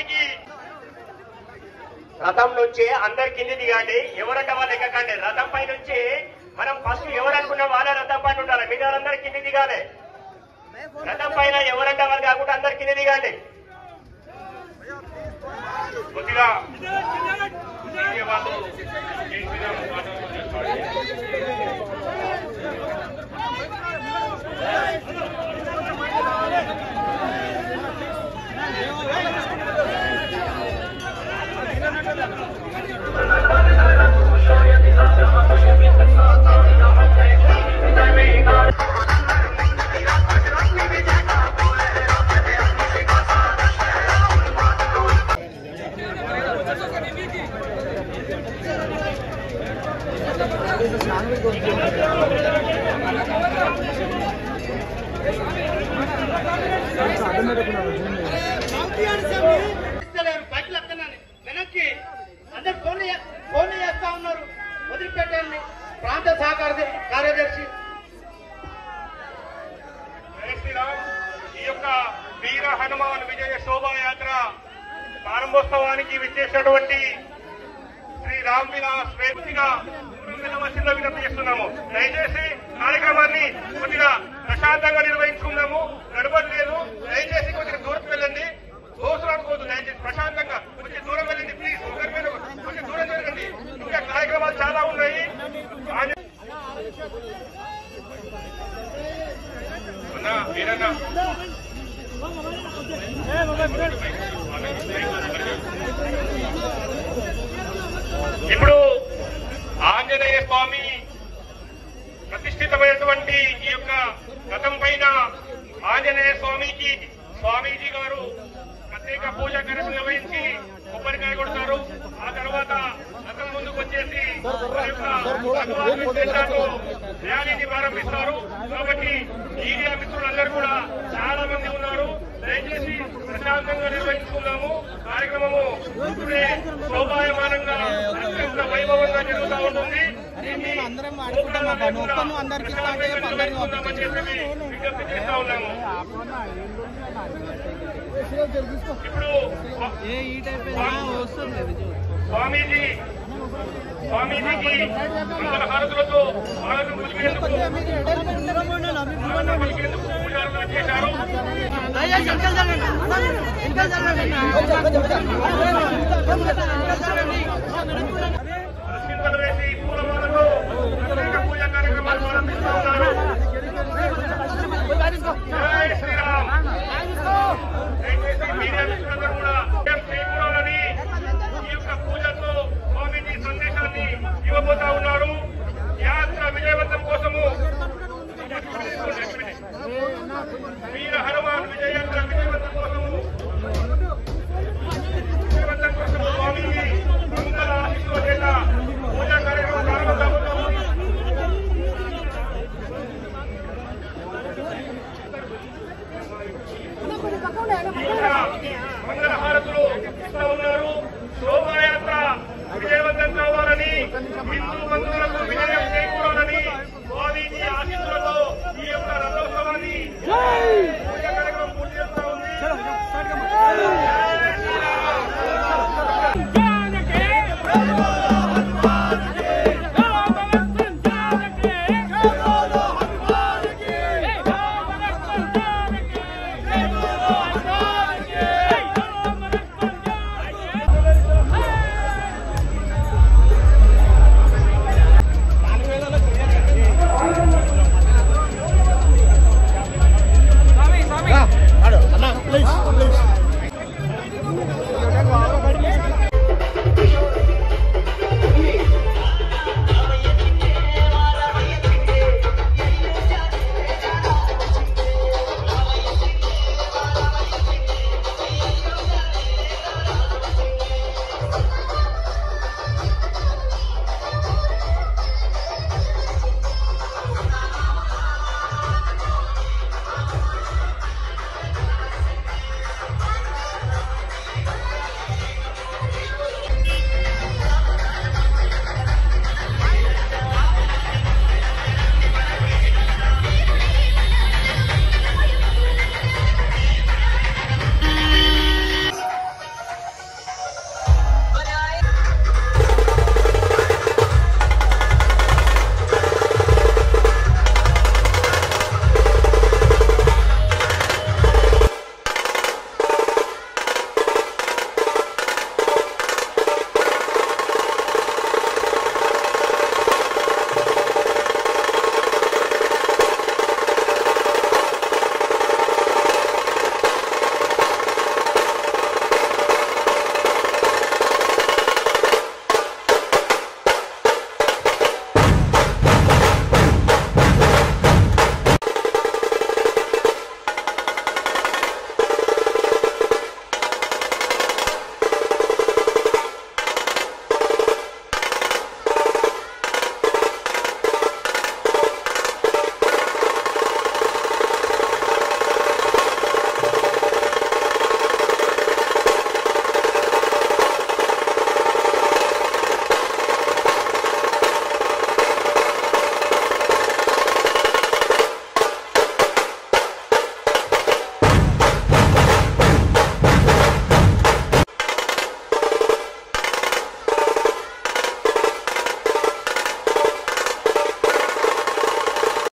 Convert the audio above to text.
స్వామికి రథం నుంచి అందరు కింది దిగండి. ఎవరంటే వాళ్ళు ఎక్కకండి. రథం పై నుంచి మనం ఫస్ట్ ఎవరనుకున్న వాళ్ళ రథం పైన ఉండాలి. మిగతాలందరూ కింది దిగాలి. రథం పైన ఎవరంటే వాళ్ళు కాకుండా అందరు కింది దిగండి. కొద్దిగా వెనక్కి అందరు ఫోన్ చేస్తా ఉన్నారు. వదిలిపెట్టండి. ప్రాంత సహకార కార్యదర్శి ఈ యొక్క వీర హనుమాన్ విజయ శోభాయాత్ర ప్రారంభోత్సవానికి విచ్చేసినటువంటి శ్రీ రామ్ విలాస్ వేదికగా వినవలసిందిగా విజ్ఞప్తి చేస్తున్నాము. దయచేసి కార్యక్రమాన్ని కొద్దిగా ప్రశాంతంగా నిర్వహించుకున్నాము. గడపడి లేదు. దయచేసి కొద్దిగా దూరం వెళ్ళండి. దోసులాడుకోవద్దు. దయచేసి ప్రశాంతంగా కొంచెం దూరం వెళ్ళండి. ప్లీజ్ ఒకరి మీద కొంచెం దూరం జరగండి. ఇంకా కార్యక్రమాలు చాలా ఉన్నాయి. వీరన్న ఇప్పుడు ఆంజనేయ స్వామి ప్రతిష్ఠితమైనటువంటి ఈ యొక్క రథం పైన ఆంజనేయ స్వామికి స్వామీజీ గారు ప్రత్యేక పూజా కార్యక్రమం నిర్వహించి కొబ్బరికాయ కొడతారు. ఆ తర్వాత రథం ముందుకు వచ్చేసి ర్యాలీని ప్రారంభిస్తారు. కాబట్టి మీడియా మిత్రులందరూ కూడా చాలా మంది ఉన్నారు. దయచేసి ప్రశాంతంగా నిర్వహించుకున్నాము. కార్యక్రమము ఇప్పుడే శోభాయమానంగా అత్యంత వైభవంగా జరుగుతూ ఉంటుంది. విజ్ఞప్తి చేస్తా ఉన్నాము. ఇప్పుడు స్వామీజీకి మంగళ హారతులతో స్వాగతం పలికేందుకు చేశారు. చింతలు వేసి పూలమాలతో ప్రత్యేక పూజా కార్యక్రమాలు ప్రారంభిస్తూ ఉన్నారు. జై శ్రీరామ్. దయచేసి మీడియా మిత్రులందరూ కూడా చేకూరాలని ఈ యొక్క పూజతో స్వామీజీ సందేశాన్ని ఇవ్వబోతా ఉన్నారు. యాత్ర విజయవంతం కోసము వీర హనుమాన్ విజయయాత్ర విజయవంతం కోసము స్వామీజీ మంగళ ఆశీస్సుల చేత పూజా కార్యక్రమం ప్రారంభమవుతాము. మంగళ హారతులు ఇస్తూ ఉన్నారు. శోభాయాత్ర విజయవంతం కావాలని, హిందూ బంధువులకు విజయం చేకూరాలని